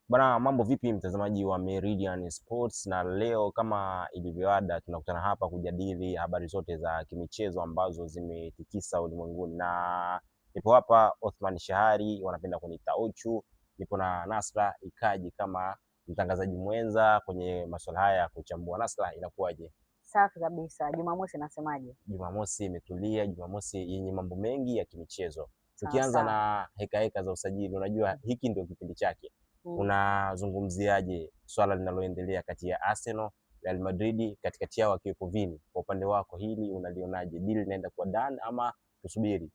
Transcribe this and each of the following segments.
Bana, mambo vipi mtazamaji wa Meridian Sports, na leo kama ilivyoada tunakutana hapa kujadili habari zote za kimichezo ambazo zimetikisa ulimwenguni, na nipo hapa Othman Shahari, wanapenda kuniita Ochu. Nipo na Nasra Ikaji kama mtangazaji mwenza kwenye masuala haya ya kuchambua. Nasra, inakuwaje? Safi kabisa. Jumamosi nasemaje? Jumamosi imetulia, Jumamosi yenye mambo mengi ya kimichezo. Sawa Tukianza sawa. na heka za usajili, unajua hiki ndio kipindi chake. Mm. Unazungumziaje swala linaloendelea kati ya Arsenal, Real Madrid, katikati yao akiwepo Vini? Kwa upande wako hili unalionaje? Deal inaenda kwa Dan ama tusubiri?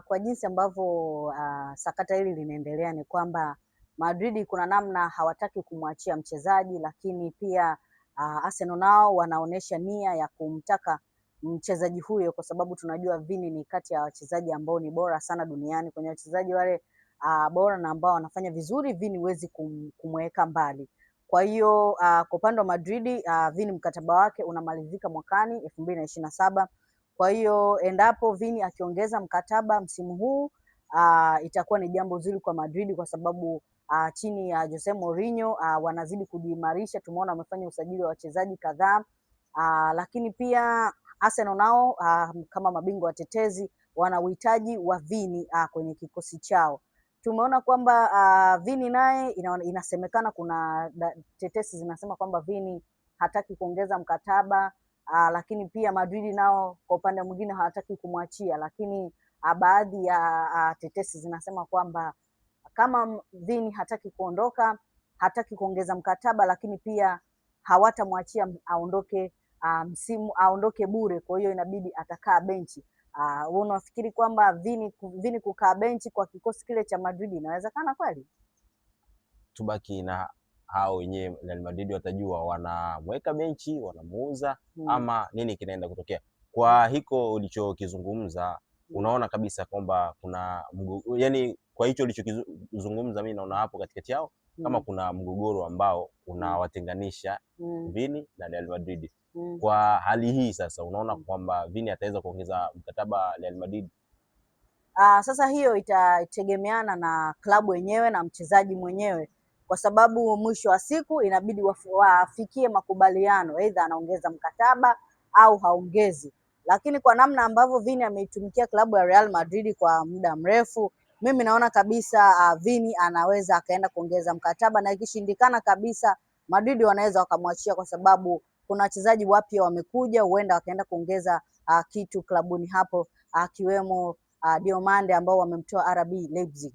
Kwa jinsi ambavyo sakata hili linaendelea ni kwamba Madrid kuna namna hawataki kumwachia mchezaji, lakini pia Arsenal nao wanaonesha nia ya kumtaka mchezaji huyo, kwa sababu tunajua Vini ni kati ya wachezaji ambao ni bora sana duniani. Kwenye wachezaji wale bora na ambao wanafanya vizuri, Vini huwezi kumweka mbali. Kwa hiyo kwa upande wa Madrid Vini mkataba wake unamalizika mwakani 2027. Kwa hiyo endapo Vini akiongeza mkataba msimu huu itakuwa ni jambo zuri kwa Madrid, kwa sababu chini ya Jose Mourinho wanazidi kujiimarisha. Tumeona wamefanya usajili wa wachezaji kadhaa, lakini pia Arsenal nao kama mabingwa watetezi wana uhitaji wa Vini kwenye kikosi chao. Tumeona kwamba Vini naye inasemekana kuna tetesi zinasema kwamba Vini hataki kuongeza mkataba. Lakini pia Madrid nao kwa upande mwingine hawataki kumwachia, lakini baadhi ya tetesi zinasema kwamba kama Vini hataki kuondoka, hataki kuongeza mkataba, lakini pia hawatamwachia aondoke msimu aondoke bure, kwa hiyo inabidi atakaa benchi. Unafikiri kwamba Vini kukaa benchi kwa kikosi kile cha Madrid inawezekana kweli? Tubaki na hao wenyewe, Real Madrid watajua wanamweka benchi, wanamuuza ama nini kinaenda kutokea. Kwa hiko ulichokizungumza, unaona kabisa kwamba kuna yani, kwa hicho ulichokizungumza mimi naona hapo katikati yao kama kuna mgogoro ambao unawatenganisha Vini na Real Madrid. Kwa hali hii sasa, unaona kwamba Vini ataweza kuongeza mkataba Real Madrid? Sasa hiyo itategemeana na klabu yenyewe na mchezaji mwenyewe, kwa sababu mwisho wa siku inabidi wafikie makubaliano, aidha anaongeza mkataba au haongezi. Lakini kwa namna ambavyo Vini ameitumikia klabu ya Real Madrid kwa muda mrefu, mimi naona kabisa Vini anaweza akaenda kuongeza mkataba, na ikishindikana kabisa Madrid wanaweza wakamwachia, kwa sababu kuna wachezaji wapya wamekuja, huenda wakaenda kuongeza kitu klabuni hapo, akiwemo Diomande ambao wamemtoa RB Leipzig.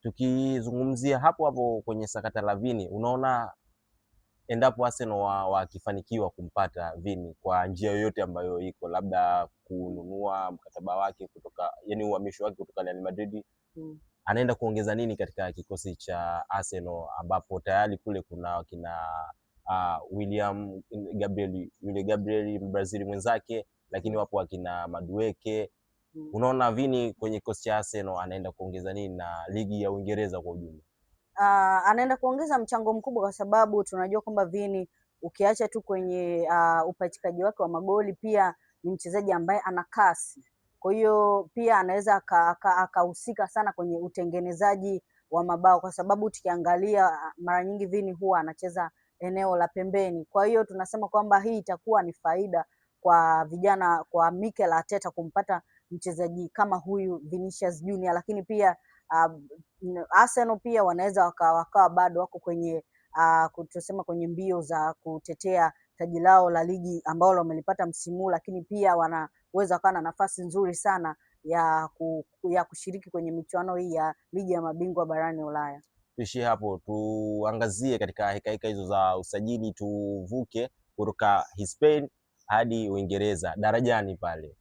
Tukizungumzia hapo hapo kwenye sakata la Vini, unaona endapo Arsenal wakifanikiwa kumpata Vini kwa njia yoyote ambayo iko, labda kununua mkataba wake kutoka, yani uhamisho wake kutoka Real Madrid, anaenda kuongeza nini katika kikosi cha Arsenal, ambapo tayari kule kuna kina William Gabriel, yule Gabriel Brazil mwenzake, lakini wapo akina Madueke. Unaona Vini kwenye kikosi cha Arsenal anaenda kuongeza nini na ligi ya Uingereza kwa ujumla? Anaenda kuongeza mchango mkubwa, kwa sababu tunajua kwamba Vini ukiacha tu kwenye upachikaji wake wa magoli, pia ni mchezaji ambaye ana kasi. Kwa hiyo pia anaweza akahusika sana kwenye utengenezaji wa mabao, kwa sababu tukiangalia mara nyingi Vini huwa anacheza eneo la pembeni. Kwa hiyo tunasema kwamba hii itakuwa ni faida kwa vijana, kwa Mikel Arteta kumpata mchezaji kama huyu Vinicius Junior, lakini pia Arsenal pia wanaweza wakawa bado wako kwenye tusema kwenye mbio za kutetea taji lao la ligi ambalo wamelipata msimu, lakini pia wanaweza wakawa na nafasi nzuri sana ya kushiriki kwenye michuano hii ya ligi ya mabingwa barani Ulaya. Tuishie hapo, tuangazie katika heka hizo za usajili, tuvuke kutoka Hispania hadi Uingereza darajani pale.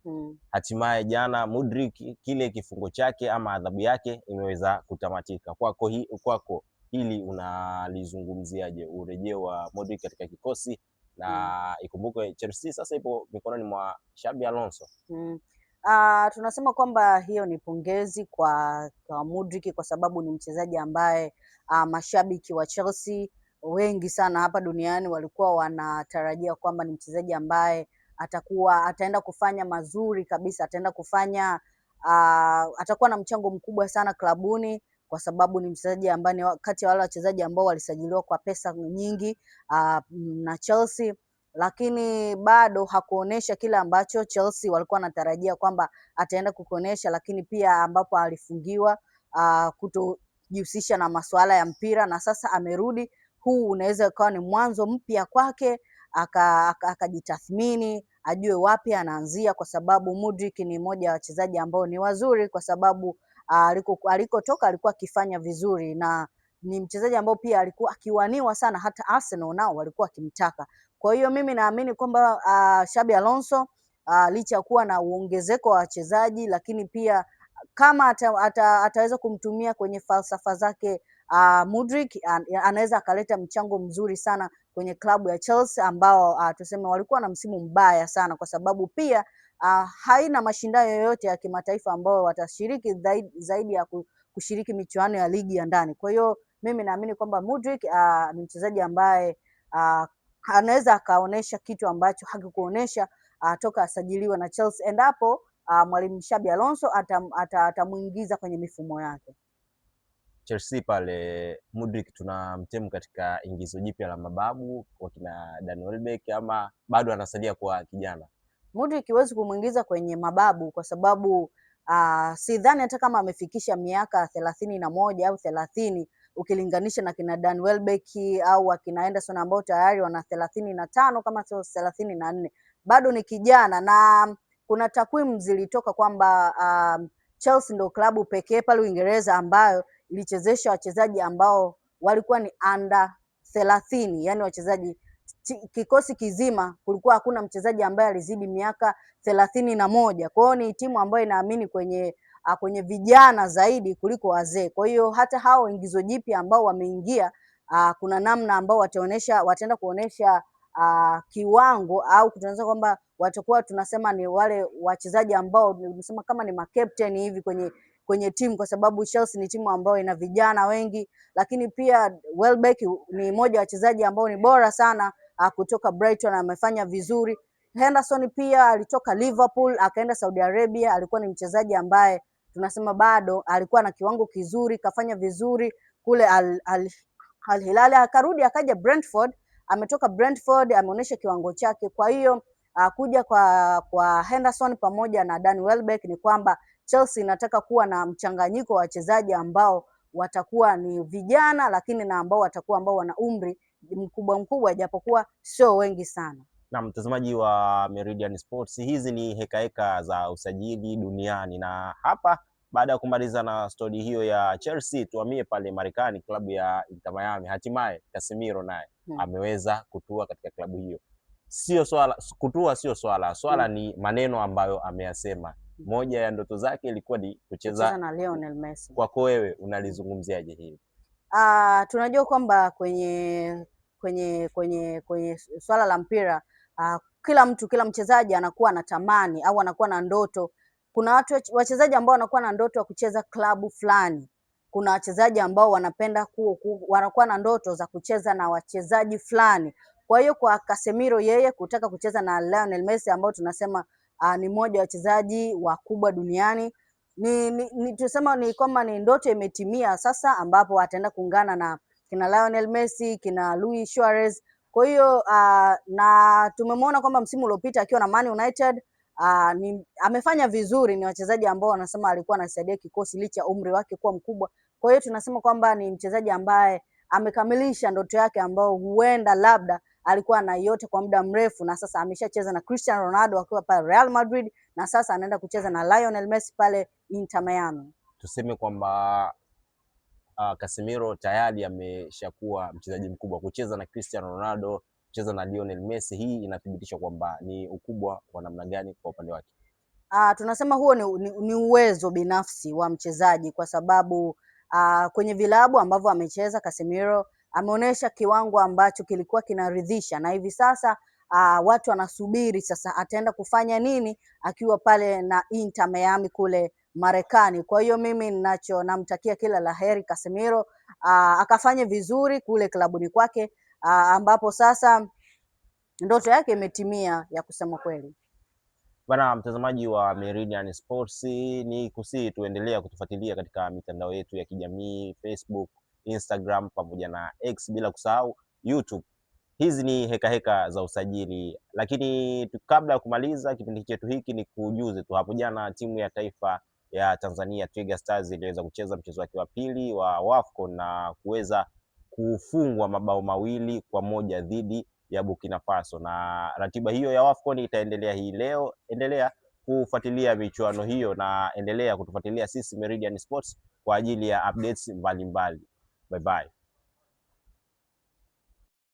Hatimaye jana Mudryk, kile kifungo chake ama adhabu yake imeweza kutamatika. Kwako hili unalizungumziaje, urejeo wa Mudryk katika kikosi? Na ikumbuke Chelsea sasa ipo mikononi mwa Xabi Alonso. Tunasema kwamba hiyo ni pongezi kwa Mudryk, kwa sababu ni mchezaji ambaye mashabiki wa Chelsea wengi sana hapa duniani walikuwa wanatarajia kwamba ni mchezaji ambaye ataenda kufanya mazuri kabisa, atakuwa na mchango mkubwa sana klabuni, kwa sababu ni mchezaji ambaye ni kati ya wale wachezaji ambao walisajiliwa kwa pesa nyingi na Chelsea, lakini bado hakuonesha kile ambacho Chelsea walikuwa wanatarajia kwamba ataenda kukuonesha, lakini pia ambapo alifungiwa kutojihusisha na masuala ya mpira, na sasa amerudi. Huu unaweza ukawa ni mwanzo mpya kwake, akajitathmini, ajue wapi anaanzia, kwa sababu Mudryk ni mmoja wa wachezaji ambao ni wazuri, kwa sababu alikotoka alikuwa akifanya vizuri, na ni mchezaji ambao pia alikuwa akiwaniwa sana, hata Arsenal nao walikuwa wakimtaka. Kwa hiyo mimi naamini kwamba Xabi Alonso licha ya kuwa na uongezeko wa wachezaji, lakini pia kama ataweza kumtumia kwenye falsafa zake Mudryk, anaweza akaleta mchango mzuri sana kwenye klabu ya Chelsea ambao tuseme walikuwa na msimu mbaya sana, kwa sababu pia haina mashindano yoyote ya kimataifa ambao watashiriki zaidi ya kushiriki michuano ya ligi ya ndani. Kwa hiyo mimi naamini kwamba Mudryk ni mchezaji ambaye anaweza akaonesha kitu ambacho hakikuonesha toka asajiliwa na Chelsea, endapo mwalimu Xabi Alonso atamuingiza kwenye mifumo yake. Chelsea pale Mudryk tunamtemu katika ingizo jipya la mababu kwa kina Dan Welbeck, ama bado anasalia kwa kijana? Mudryk huwezi kumuingiza kwenye mababu kwa sababu sidhani hata kama amefikisha miaka 31 au 30 ukilinganisha na kina Dan Welbeck au akina Henderson ambao tayari wana 35 kama sio 34. Bado ni kijana, na kuna takwimu zilitoka kwamba Chelsea ndio klabu pekee pale Uingereza ambayo ilichezesha wachezaji ambao walikuwa ni under 30, yani wachezaji kikosi kizima kulikuwa hakuna mchezaji ambaye alizidi miaka 31. Kwa hiyo ni timu ambayo inaamini kwenye vijana zaidi kuliko wazee. Kwa hiyo hata hao ingizo jipya ambao wameingia, kuna namna ambao wataenda kuonesha kiwango, au tunaweza kwamba watakuwa tunasema ni wale wachezaji ambao tunasema kama ni makapteni hivi kwenye timu, kwa sababu Chelsea ni timu ambayo ina vijana wengi, lakini pia Welbeck ni mmoja wa wachezaji ambao ni bora sana kutoka Brighton, amefanya vizuri. Henderson pia alitoka Liverpool akaenda Saudi Arabia, alikuwa ni mchezaji ambaye tunasema bado alikuwa na kiwango kizuri, kafanya vizuri kule Al Hilal, akarudi akaja Brentford, ametoka Brentford ameonyesha kiwango chake. Kwa hiyo kuja kwa Henderson pamoja na Dan Welbeck ni kwamba Chelsea inataka kuwa na mchanganyiko wa wachezaji ambao watakuwa ni vijana, lakini na ambao wana umri mkubwa japokuwa sio wengi sana. Na mtazamaji wa Meridian Sports, hizi ni heka za usajili duniani, na hapa baada ya kumaliza na stori hiyo ya Chelsea, tuhamie pale Marekani, klabu ya Inter Miami. Hatimaye Casemiro naye ameweza kutua katika klabu hiyo. Sio swala ni maneno ambayo ameyasema. Moja ya ndoto zake ilikuwa ni kucheza na Lionel Messi. Kwako wewe unalizungumziaje hili? Tunajua kwamba kwenye swala la mpira kila mchezaji anakuwa anatamani au anakuwa na ndoto. Kuna wachezaji ambao wanakuwa na ndoto ya kucheza klabu fulani. Kuna wachezaji ambao wanapenda wanakuwa na ndoto za kucheza na wachezaji fulani. Kwa hiyo kwa Casemiro yeye kutaka kucheza na Lionel Messi ambao tunasema ni mmoja wa wachezaji wakubwa duniani, tusema ni kwamba ni ndoto imetimia sasa, ambapo ataenda kuungana na kina Lionel Messi, kina Luis Suarez. Kwa hiyo na tumemwona kwamba msimu uliopita akiwa na Man United amefanya vizuri. Ni wachezaji ambao wanasema alikuwa anasaidia kikosi licha ya umri wake kuwa mkubwa. Kwa hiyo tunasema kwamba ni mchezaji ambaye amekamilisha ndoto yake ambao huenda labda alikuwa anaiota kwa muda mrefu, na sasa ameshacheza na Cristiano Ronaldo akiwa pale Real Madrid, na sasa anaenda kucheza na Lionel Messi pale Inter Miami. Tuseme kwamba Casemiro tayari ameshakuwa mchezaji mkubwa. Kucheza na Cristiano Ronaldo, kucheza na Lionel Messi, hii inathibitisha kwamba ni ukubwa wa namna gani kwa upande wake? Tunasema huo ni uwezo binafsi wa mchezaji, kwa sababu kwenye vilabu ambavyo amecheza Casemiro ameonyesha kiwango ambacho kilikuwa kinaridhisha, na hivi sasa watu wanasubiri sasa ataenda kufanya nini akiwa pale na Inter Miami kule Marekani. Kwa hiyo mimi namtakia kila laheri Casemiro, akafanye vizuri kule klabuni kwake, ambapo sasa ndoto yake imetimia ya kusema kweli. Bana mtazamaji wa Meridian Sports, ni kusii tuendelea kutufuatilia katika mitandao yetu ya kijamii Facebook, Instagram pamoja na X, bila kusahau YouTube. Hizi ni heka za usajili, lakini kabla ya kumaliza kipindi chetu hiki ni kujuze tu, hapo jana timu ya taifa ya Tanzania Twiga Stars iliweza kucheza mchezo wake wa pili wa WAFCON na kuweza kufungwa mabao 2-1 dhidi ya Burkina Faso, na ratiba hiyo ya WAFCON itaendelea hii leo. Endelea kufuatilia michuano hiyo na endelea kutufuatilia sisi Meridian Sports kwa ajili ya updates mbalimbali. Bye bye.